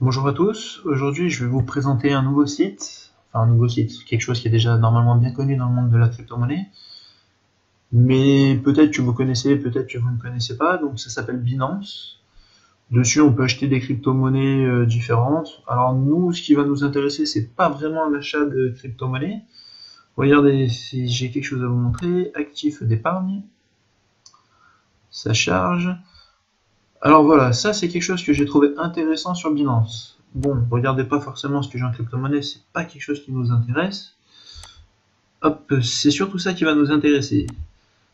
Bonjour à tous, aujourd'hui je vais vous présenter un nouveau site, quelque chose qui est déjà normalement bien connu dans le monde de la crypto-monnaie, mais peut-être que vous connaissez, peut-être que vous ne connaissez pas, donc ça s'appelle Binance. Dessus on peut acheter des crypto-monnaies différentes. Alors nous, ce qui va nous intéresser, c'est pas vraiment l'achat de crypto-monnaies. Regardez, si j'ai quelque chose à vous montrer, actif d'épargne, ça charge. Alors voilà, ça c'est quelque chose que j'ai trouvé intéressant sur Binance. Bon, regardez pas forcément ce que j'ai en crypto-monnaie, c'est pas quelque chose qui nous intéresse. Hop, c'est surtout ça qui va nous intéresser.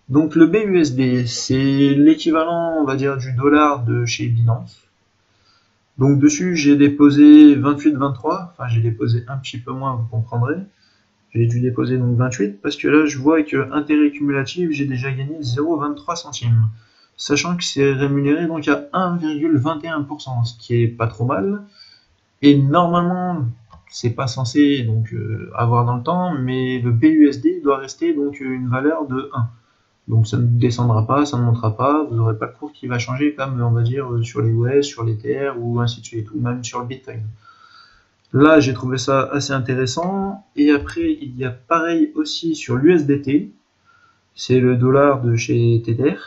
Donc le BUSD, c'est l'équivalent, on va dire, du dollar de chez Binance. Donc dessus, j'ai déposé 28,23, enfin j'ai déposé un petit peu moins, vous comprendrez. J'ai dû déposer donc 28 parce que là je vois que intérêt cumulatif, j'ai déjà gagné 0,23 centimes. Sachant que c'est rémunéré donc à 1,21%, ce qui est pas trop mal. Et normalement, c'est pas censé donc avoir dans le temps, mais le BUSD doit rester donc une valeur de 1. Donc ça ne descendra pas, ça ne montera pas, vous n'aurez pas le cours qui va changer comme on va dire sur les US, sur les TR ou ainsi de suite, ou même sur le Bitcoin. Là, j'ai trouvé ça assez intéressant. Et après, il y a pareil aussi sur l'USDT. C'est le dollar de chez Tether.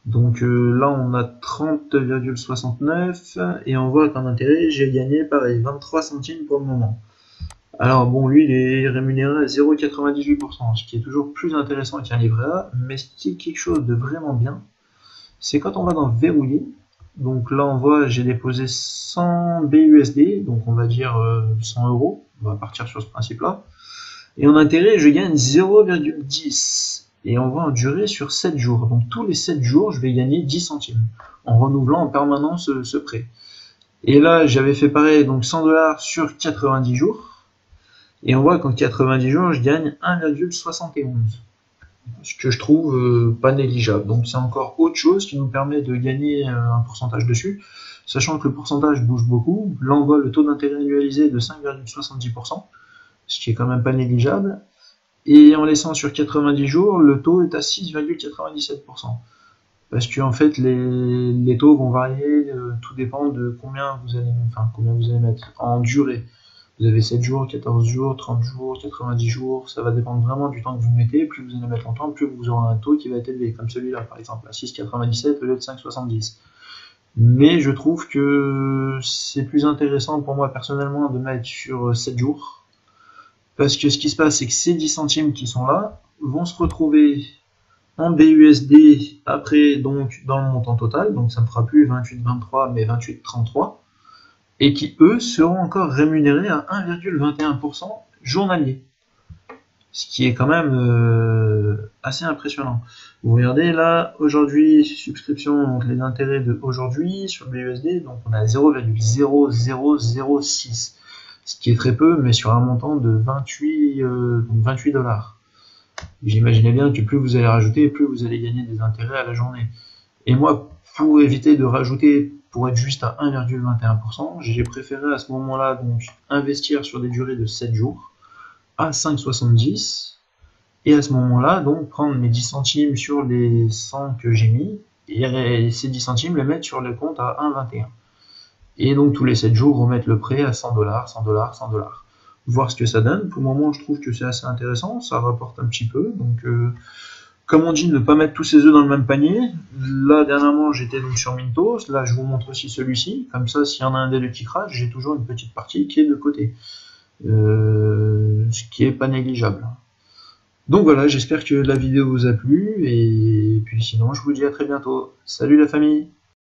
Donc là, on a 30,69 et on voit qu'en intérêt, j'ai gagné pareil 23 centimes pour le moment. Alors bon, lui, il est rémunéré à 0,98%, ce qui est toujours plus intéressant qu'un livret A, mais ce qui est quelque chose de vraiment bien, c'est quand on va dans verrouiller. Donc là, on voit, j'ai déposé 100 BUSD, donc on va dire 100 euros. On va partir sur ce principe-là. Et en intérêt, je gagne 0,10. Et on va en durée sur 7 jours. Donc tous les 7 jours, je vais gagner 10 centimes en renouvelant en permanence ce prêt. Et là, j'avais fait pareil, donc 100 dollars sur 90 jours. Et on voit qu'en 90 jours, je gagne 1,71. Ce que je trouve pas négligeable. Donc c'est encore autre chose qui nous permet de gagner un pourcentage dessus. Sachant que le pourcentage bouge beaucoup. Là, on voit le taux d'intérêt annualisé de 5,70%, ce qui est quand même pas négligeable. Et en laissant sur 90 jours, le taux est à 6,97%. Parce que en fait, les taux vont varier, tout dépend de combien vous allez mettre en durée. Vous avez 7 jours, 14 jours, 30 jours, 90 jours, ça va dépendre vraiment du temps que vous mettez. Plus vous allez mettre longtemps, plus vous aurez un taux qui va être élevé, comme celui-là par exemple, à 6,97 au lieu de 5,70. Mais je trouve que c'est plus intéressant pour moi personnellement de mettre sur 7 jours. Parce que ce qui se passe, c'est que ces 10 centimes qui sont là vont se retrouver en BUSD après donc dans le montant total, donc ça ne fera plus 28,23 mais 28,33, et qui eux seront encore rémunérés à 1,21% journalier. Ce qui est quand même assez impressionnant. Vous regardez là, aujourd'hui, subscription, donc les intérêts de aujourd'hui sur BUSD, donc on a 0,0006. Ce qui est très peu, mais sur un montant de 28 dollars. J'imaginais bien que plus vous allez rajouter, plus vous allez gagner des intérêts à la journée. Et moi, pour éviter de rajouter, pour être juste à 1,21%, j'ai préféré à ce moment-là donc investir sur des durées de 7 jours à 5,70 et à ce moment-là donc prendre mes 10 centimes sur les 100 que j'ai mis et ces 10 centimes les mettre sur le compte à 1,21. Et donc tous les 7 jours remettre le prêt à 100 dollars, 100 dollars, 100 dollars. Voir ce que ça donne. Pour le moment, je trouve que c'est assez intéressant, ça rapporte un petit peu. Donc, comme on dit, ne pas mettre tous ses œufs dans le même panier. Là, dernièrement, j'étais donc sur Mintos. Là, je vous montre aussi celui-ci. Comme ça, s'il y en a un des deux qui crache, j'ai toujours une petite partie qui est de côté. Ce qui est pas négligeable. Donc voilà, j'espère que la vidéo vous a plu. Et puis sinon, je vous dis à très bientôt. Salut la famille!